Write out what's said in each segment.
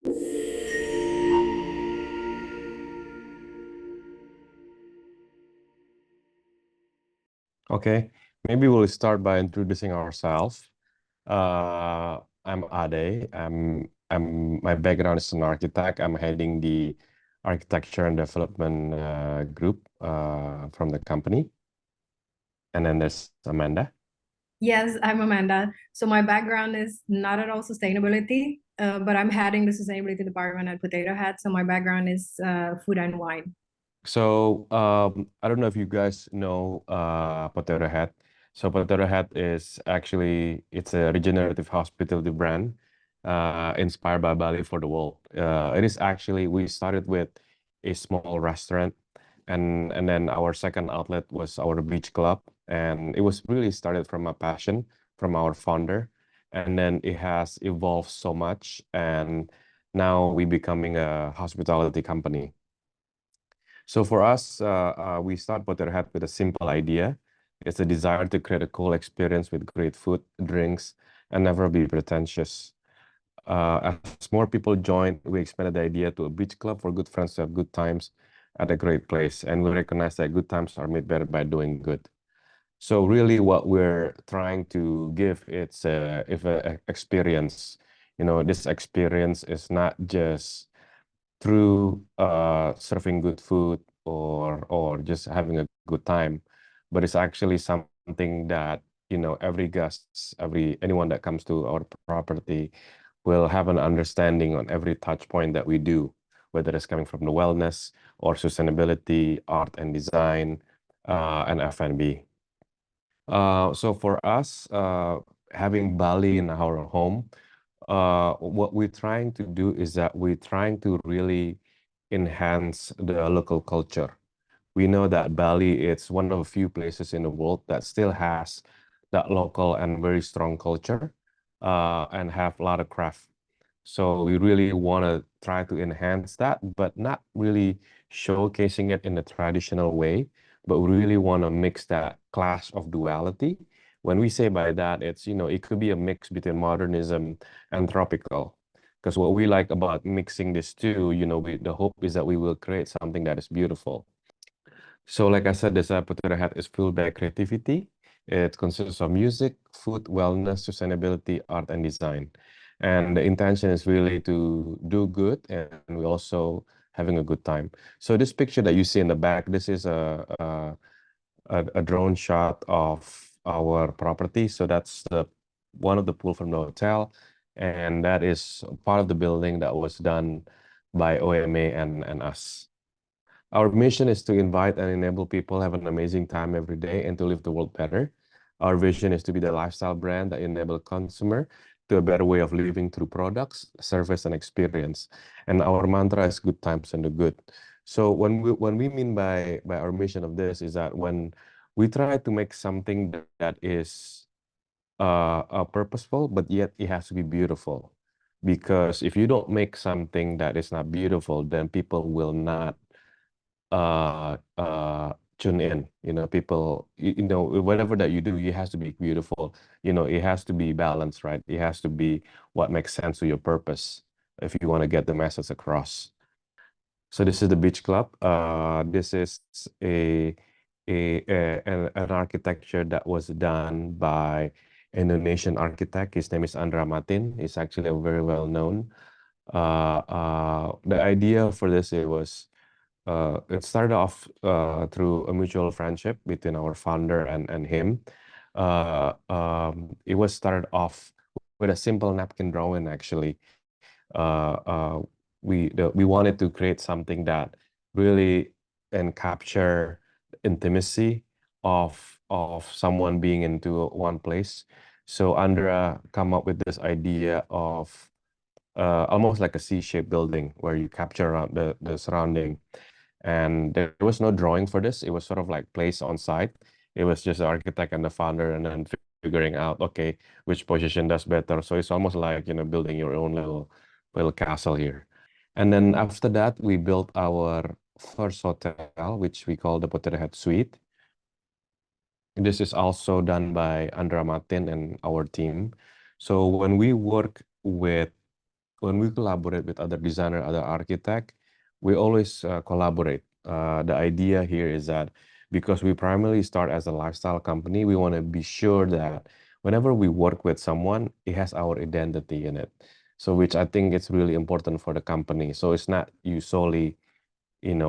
Okay, maybe we'll start by introducing ourselves. I'm Ade. My background is an architect. I'm heading the architecture and development group from the company. And then there's Amanda. Yes, I'm Amanda. So my background is not at all sustainability, but I'm heading the sustainability department at Potato Head. So my background is food and wine. So I don't know if you guys know Potato Head. So Potato Head is actually it's a regenerative hospitality brand inspired by Bali for the world. It is actually we started with a small restaurant, and then our second outlet was our beach club, and it was really started from a passion from our founder, and then it has evolved so much, and now we becoming a hospitality company. So for us, we start Potterhead with a simple idea. It's a desire to create a cool experience with great food, drinks, and never be pretentious. As more people joined, we expanded the idea to a beach club for good friends to have good times at a great place. And we recognize that good times are made better by doing good. So really what we're trying to give, it's if a experience, this experience is not just through serving good food or just having a good time, but it's actually something that every guest, every anyone that comes to our property will have an understanding on every touch point that we do, whether it's coming from the wellness or sustainability, art and design, and F&B. So for us, having Bali in our home, what we're trying to do is that we're trying to really enhance the local culture. We know that Bali is one of the few places in the world that still has that local and very strong culture, and have a lot of craft. So we really want to try to enhance that, but not really showcasing it in a traditional way, but we really want to mix that clash of duality. When we say by that, it's, it could be a mix between modernism and tropical. Because what we like about mixing these two, the hope is that we will create something that is beautiful. So like I said, this Potato Head is fueled by creativity. It consists of music, food, wellness, sustainability, art, and design. And the intention is really to do good, and we also having a good time. So this picture that you see in the back, this is a drone shot of our property. So that's the one of the pool from the hotel, and that is part of the building that was done by OMA and us. Our mission is to invite and enable people have an amazing time every day and to live the world better. Our vision is to be the lifestyle brand that enable consumer to a better way of living through products, service, and experience. And our mantra is good times and the good. So when we mean by our mission of this is that when we try to make something that is purposeful, but yet it has to be beautiful. Because if you don't make something that is not beautiful, then people will not tune in. People, whatever that you do, it has to be beautiful. It has to be balanced, right? It has to be what makes sense to your purpose if you want to get the message across. So this is the beach club. This is an architecture that was done by Indonesian architect. His name is Andra Matin. He's actually a very well known. The idea for this, it started off through a mutual friendship between our founder and him. It was started off with a simple napkin drawing, actually. Uh, uh, we wanted to create something that really and capture intimacy of someone being into one place. So Andra come up with this idea of almost like a C-shaped building where you capture around the surrounding. And there was no drawing for this. It was sort of like placed on site. It was just the architect and the founder and then figuring out, okay, which position does better. So it's almost like, building your own little castle here. And then after that, we built our first hotel, which we call the Potato Head Suite. This is also done by Andra Martin and our team. So when we work with when we collaborate with other designer, other architect, we always collaborate. The idea here is that because we primarily start as a lifestyle company, we want to be sure that whenever we work with someone, it has our identity in it. So which I think it's really important for the company. So it's not you solely,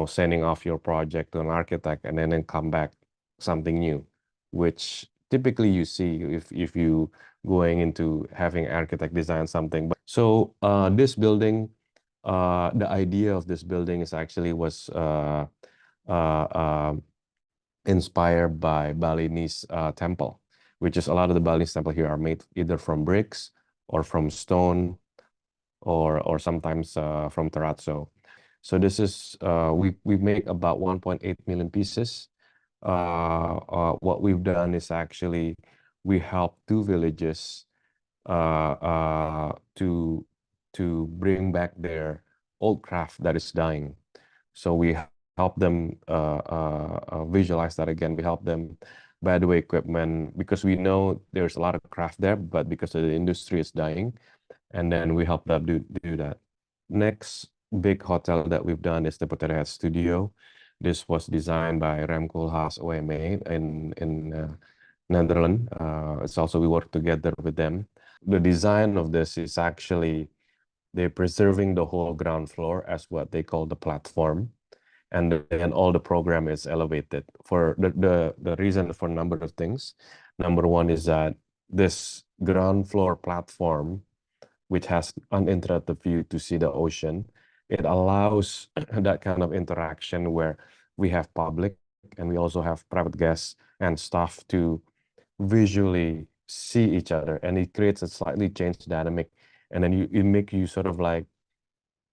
sending off your project to an architect and then come back something new, which typically you see if you going into having architect design something. But so this building, the idea of this building is actually was uh, uh, inspired by Balinese temple, which is a lot of the Balinese temple here are made either from bricks or from stone or sometimes from terrazzo. So this is we make about 1.8 million pieces. What we've done is actually we help two villages to bring back their old craft that is dying. So we help them visualize that again. We help them buy the equipment because we know there's a lot of craft there, but because the industry is dying, and then we help them do that. Next big hotel that we've done is the Potato Head Studio. This was designed by Rem Koolhaas OMA in Netherlands. It's also we work together with them. The design of this is actually they're preserving the whole ground floor as what they call the platform, and then all the program is elevated for the reason for a number of things. Number one is that this ground floor platform, which has uninterrupted view to see the ocean, it allows that kind of interaction where we have public and we also have private guests and staff to visually see each other, and it creates a slightly changed dynamic. And then it make you sort of like,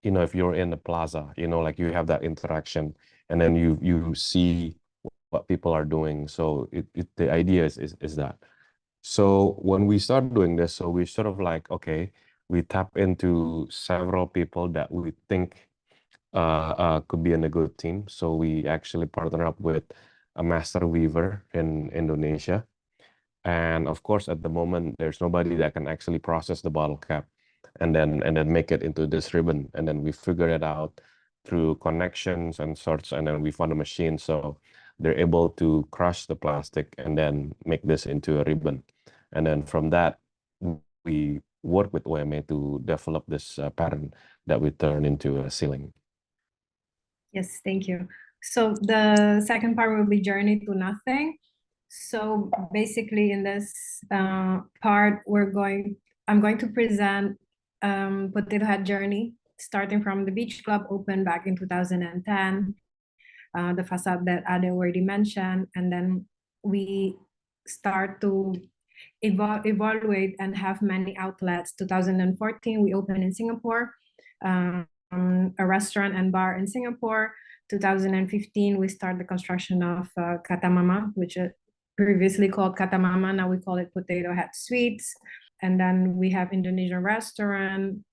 if you're in the plaza, like you have that interaction, and then you see what people are doing. So the idea is that. So when we start doing this, so we sort of like, okay, we tap into several people that we think could be in a good team. So we actually partner up with a master weaver in Indonesia. And of course, at the moment, there's nobody that can actually process the bottle cap and then make it into this ribbon. And then we figure it out through connections and sorts, and then we found a machine. So they're able to crush the plastic and then make this into a ribbon. And then from that, we work with OMA to develop this pattern that we turn into a ceiling. Yes, thank you. So the second part will be Journey to Nothing. So basically in this part, I'm going to present Potato Head journey, starting from the beach club opened back in 2010, the facade that Ade already mentioned, and then we start to evaluate and have many outlets. 2014, we opened in Singapore, a restaurant and bar in Singapore. 2015, we start the construction of Kata Mama, which is previously called Kata Mama. Now we call it Potato Head Suites. And then we have Indonesian restaurant.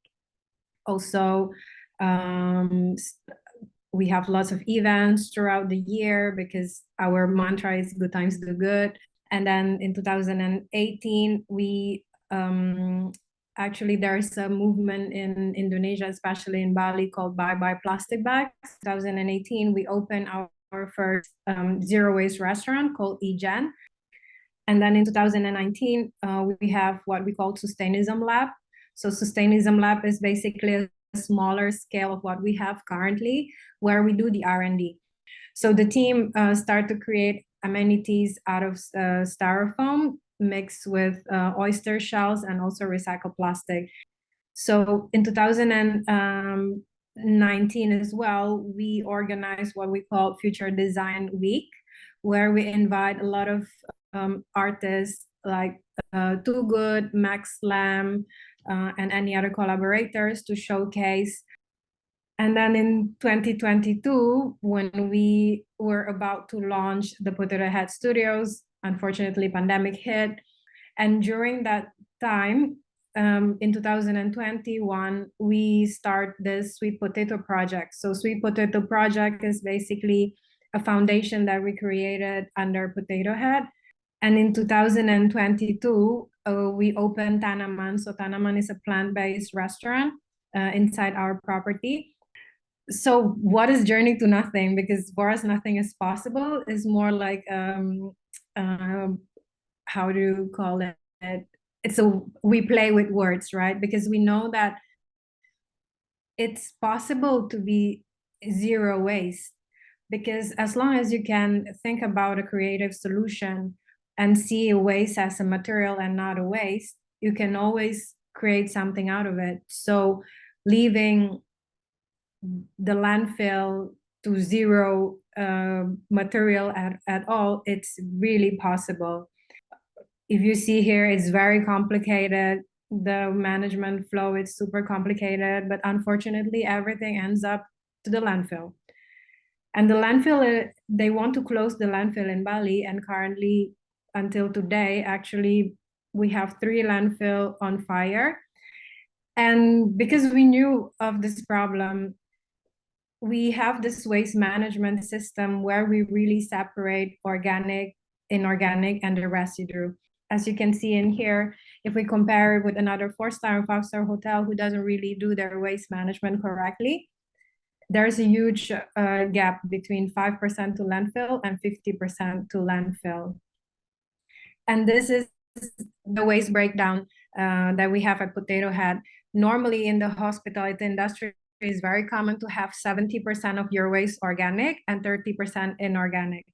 Also, we have lots of events throughout the year because our mantra is good times do good. And then in 2018, we actually there's a movement in Indonesia, especially in Bali, called Bye Bye Plastic Bags. 2018, we opened our first zero waste restaurant called Ijan. And then in 2019, we have what we call Sustainism Lab. So Sustainism Lab is basically a smaller scale of what we have currently, where we do the R&D. So the team start to create amenities out of styrofoam mixed with oyster shells and also recycled plastic. So in 2019 as well, we organized what we call Future Design Week, where we invite a lot of artists like Too Good, Max Lam, and any other collaborators to showcase. And then in 2022, when we were about to launch the Potato Head Studios, unfortunately, pandemic hit. And during that time, in 2021, we start this Sweet Potato Project. So Sweet Potato Project is basically a foundation that we created under Potato Head. And in 2022, we opened Tanaman. So Tanaman is a plant-based restaurant inside our property. So what is journey to nothing? Because for us, nothing is possible is more like how do you call it? It's a we play with words, right? Because we know that it's possible to be zero waste. Because as long as you can think about a creative solution and see a waste as a material and not a waste, you can always create something out of it. So leaving the landfill to zero material at all, it's really possible. If you see here, it's very complicated. The management flow is super complicated, but unfortunately, everything ends up to the landfill. And the landfill, they want to close the landfill in Bali, and currently, until today, actually, we have 3 landfill on fire. And because we knew of this problem, we have this waste management system where we really separate organic, inorganic, and the residue. As you can see in here, if we compare it with another 4-star and 5-star hotel who doesn't really do their waste management correctly, there's a huge gap between 5% to landfill and 50% to landfill. And this is the waste breakdown that we have at Potato Head. Normally in the hospitality industry, it's very common to have 70% of your waste organic and 30% inorganic.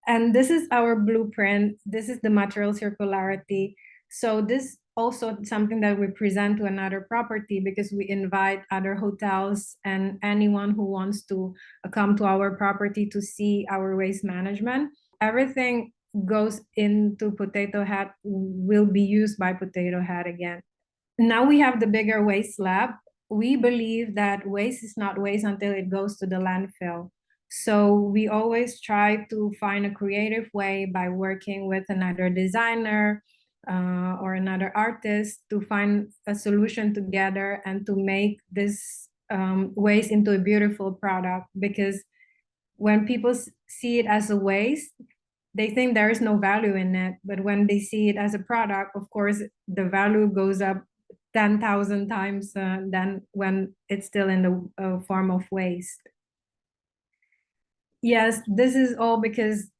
And this is our blueprint. This is the material circularity. So this also something that we present to another property, because we invite other hotels and anyone who wants to come to our property to see our waste management. Everything goes into Potato Head will be used by Potato Head again. Now we have the bigger waste lab. We believe that waste is not waste until it goes to the landfill. So we always try to find a creative way by working with another designer or another artist to find a solution together and to make this waste into a beautiful product. Because when people see it as a waste, they think there is no value in it. But when they see it as a product, of course, the value goes up 10,000 times than when it's still in the form of waste. Yes, this is all because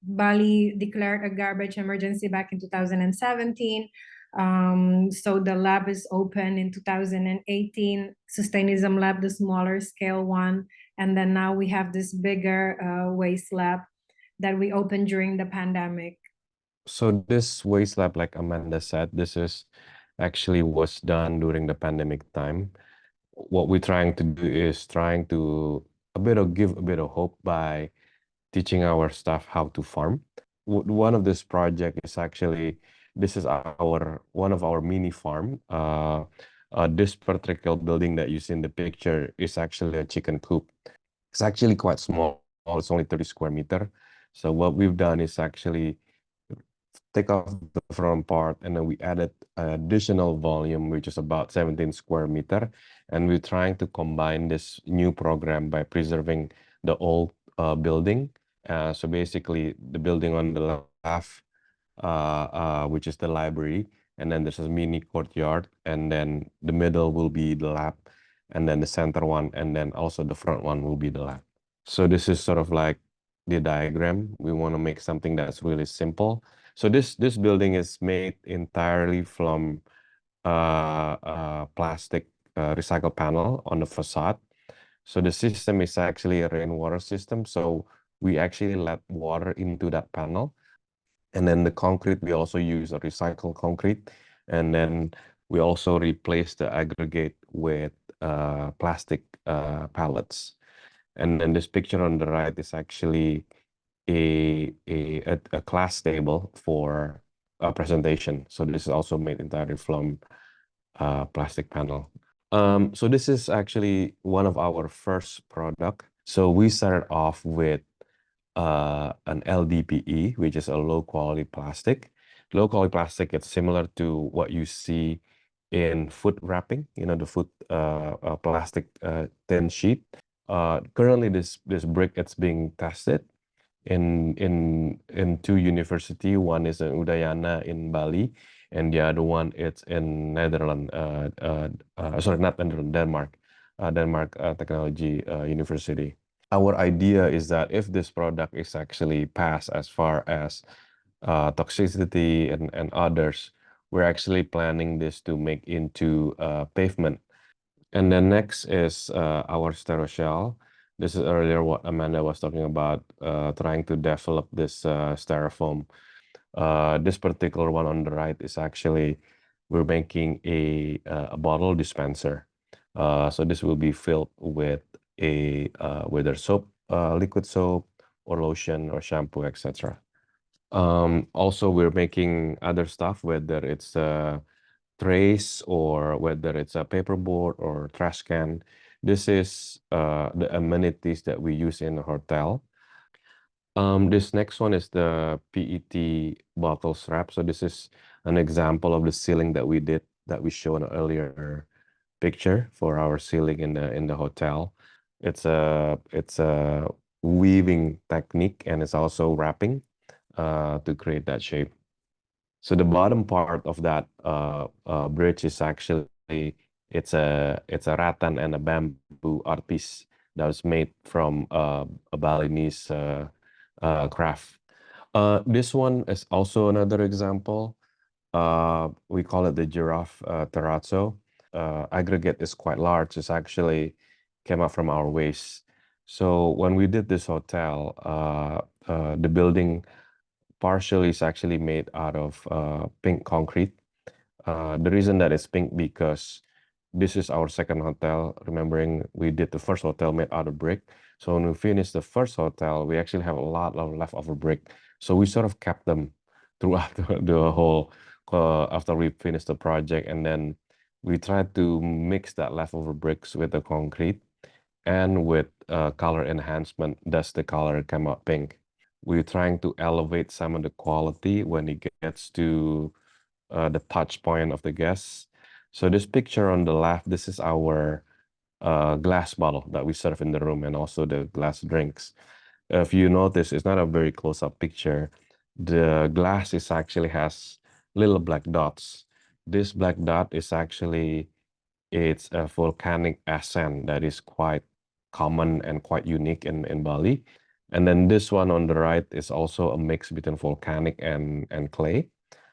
Bali declared a garbage emergency back in 2017. So the lab is open in 2018, Sustainism Lab, the smaller scale one. And then now we have this bigger waste lab that we opened during the pandemic. So this waste lab, like Amanda said, this is actually was done during the pandemic time. What we're trying to do is trying to give a bit of hope by teaching our staff how to farm. One of this project is actually, this is one of our mini farm. This particular building that you see in the picture is actually a chicken coop. It's actually quite small. It's only 30 square meter. So what we've done is actually take off the front part, and then we added additional volume, which is about 17 square meter. And we're trying to combine this new program by preserving the old building. So basically, the building on the left, which is the library, and then there's a mini courtyard, and then the middle will be the lab, and then the center one, and then also the front one will be the lab. So this is sort of like the diagram. We want to make something that's really simple. So this building is made entirely from plastic recycled panel on the facade. So the system is actually a rainwater system. So we actually let water into that panel. And then the concrete, we also use a recycled concrete. And then we also replace the aggregate with plastic pallets. And then this picture on the right is actually a class table for a presentation. So this is also made entirely from plastic panel. So this is actually one of our first product. So we started off with an LDPE, which is a low quality plastic. Low quality plastic, it's similar to what you see in food wrapping, the food plastic thin sheet. Currently, this brick, it's being tested in 2 universities. One is in Udayana in Bali, and the other one it's in Netherlands. Sorry, not Netherlands, Denmark. Denmark Technology University. Our idea is that if this product is actually passed as far as toxicity and others, we're actually planning this to make into pavement. And then next is our styroshell. This is earlier what Amanda was talking about, trying to develop this styrofoam. This particular one on the right is actually we're making a bottle dispenser. So this will be filled with a whether soap, liquid soap, or lotion, or shampoo, etc. Also, we're making other stuff, whether it's trays or whether it's a paperboard or trash can. This is the amenities that we use in a hotel. This next one is the PET bottle strap. So this is an example of the ceiling that we did that we showed in an earlier picture for our ceiling in the hotel. It's a weaving technique, and it's also wrapping to create that shape. So the bottom part of that bridge is actually it's a rattan and a bamboo art piece that was made from a Balinese craft. This one is also another example. We call it the giraffe terrazzo. Aggregate is quite large. It's actually came out from our waste. So when we did this hotel, the building partially is actually made out of pink concrete. The reason that it's pink because this is our second hotel. Remembering we did the first hotel made out of brick. So when we finished the first hotel, we actually have a lot of leftover brick. So we sort of kept them throughout the whole after we finished the project, and then we tried to mix that leftover bricks with the concrete and with color enhancement. Thus, the color came out pink. We're trying to elevate some of the quality when it gets to the touch point of the guests. So this picture on the left, this is our glass bottle that we serve in the room, and also the glass drinks. If you notice, it's not a very close-up picture. The glass is actually has little black dots. This black dot is actually it's a volcanic ascent that is quite common and quite unique in Bali. And then this one on the right is also a mix between volcanic and clay,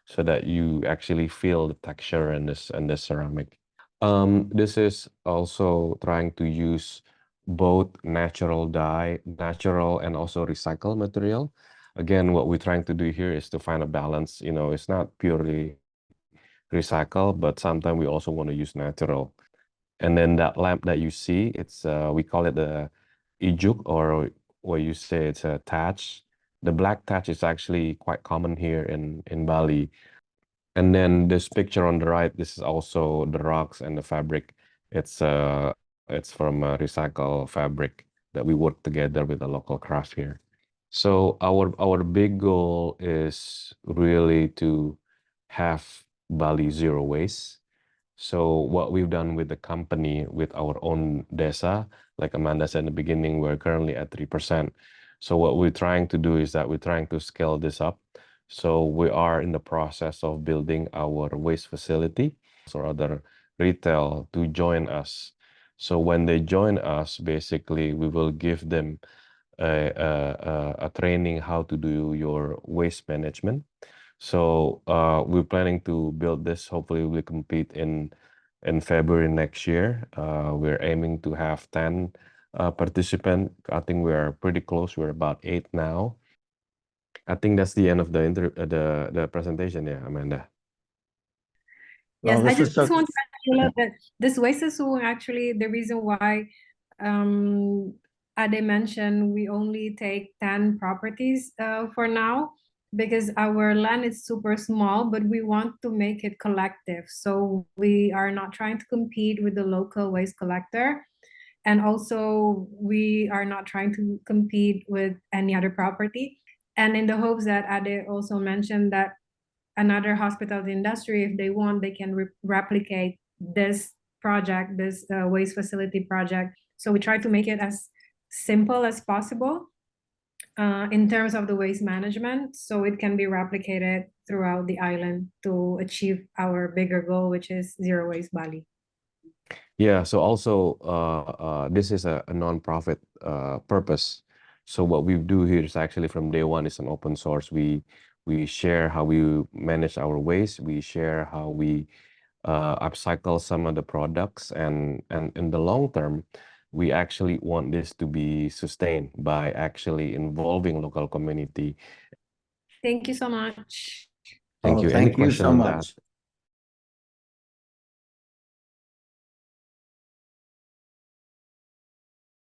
so that you actually feel the texture in this ceramic. This is also trying to use both natural and also recycled material. Again, what we're trying to do here is to find a balance. It's not purely recycle, but sometimes we also want to use natural. And then that lamp that you see, it's we call it the ijuk, or what you say it's a thatch. The black thatch is actually quite common here in Bali. And then this picture on the right, this is also the rocks and the fabric. It's from a recycled fabric that we work together with a local craft here. So our big goal is really to have Bali zero waste. So what we've done with the company, with our own desa, like Amanda said in the beginning, we're currently at 3%. So what we're trying to do is that we're trying to scale this up. So we are in the process of building our waste facility or other retail to join us. So when they join us, basically we will give them a training how to do your waste management. So we're planning to build this. Hopefully, we compete in February next year. We're aiming to have 10 participants. I think we are pretty close. We're about 8 now. I think that's the end of the presentation. Yeah, Amanda. Yes, Well, I this is just so. want to add a little bit. This waste is actually the reason why Ade mentioned we only take 10 properties for now, because our land is super small, but we want to make it collective. So we are not trying to compete with the local waste collector. And also we are not trying to compete with any other property. And in the hopes that Ade also mentioned that another hospitality industry, if they want, they can replicate this project, this waste facility project. So we try to make it as simple as possible in terms of the waste management, so it can be replicated throughout the island to achieve our bigger goal, which is Zero Waste Bali. Yeah, so also this is a non-profit purpose. So what we do here is actually from day one is an open source. We share how we manage our waste. We share how we upcycle some of the products, and in the long term, we actually want this to be sustained by actually involving local community. Thank you so much. Thank Oh, you. Any thank you question so on that? much.